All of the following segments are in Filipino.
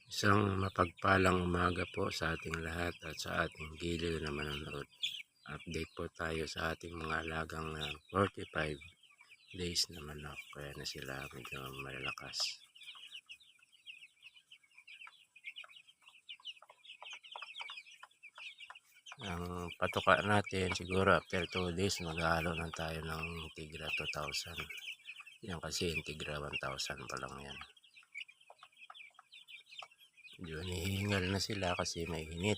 Isang mapagpalang umaga po sa ating lahat at sa ating giliw na manonood. Update po tayo sa ating mga alagang 45 days na manok. Kaya na sila medyo malalakas. Ang patuka natin siguro after 2 days maghahalo na tayo ng tigra 2,000. Yan kasi yung tigra 1,000 pa lang yan. Medyo nihingal na sila kasi may init.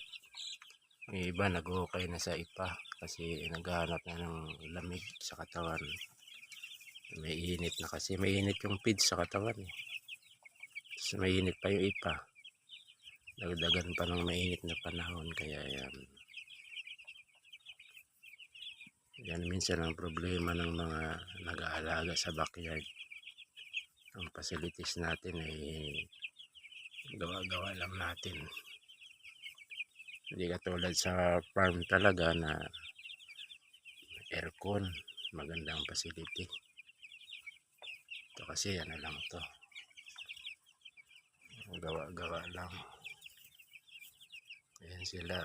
May iba nag-ukay na sa ipa kasi naghahanap na ng lamig sa katawan. May init na kasi may init yung feed sa katawan. Tapos may init pa yung ipa. Dagdagan pa ng mainit na panahon kaya yan. Yan minsan ang problema ng mga nag-aalaga sa backyard. Ang facilities natin ay gawa-gawa lang natin. Hindi katulad sa farm talaga na aircon, magandang facility. Ito kasi ano lang to, gawa-gawa lang. Ayan sila.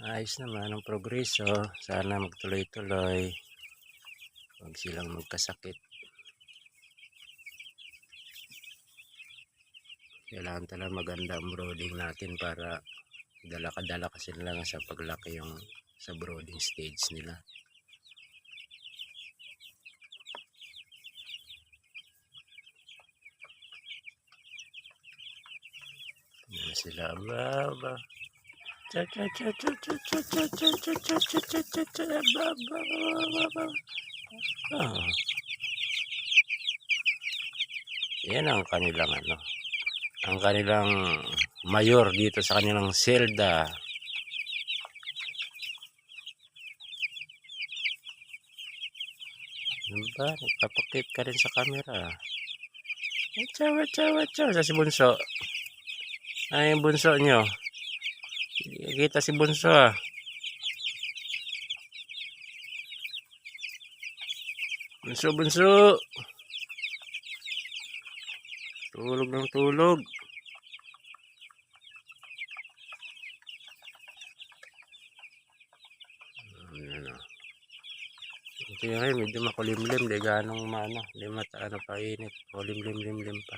Ayos naman ang progreso, sana magtuloy-tuloy, huwag silang magkasakit. Kailangan talaga maganda ang brooding natin para dala kasi lang sa paglaki yung sa brooding stage nila. Yan sila, baba. Yan ang kanilang ano, ang kanilang mayor dito sa kanilang selda. Diba? Nagpapakit ka rin sa camera. Chow. Sa si Bunso. Ay, yung bunso nyo. Kita si Bunso ah. Bunso. Tulog ng tulog. Kaya medyo makulimlim, di ganong maano, di mataano pa init, kulimlim pa.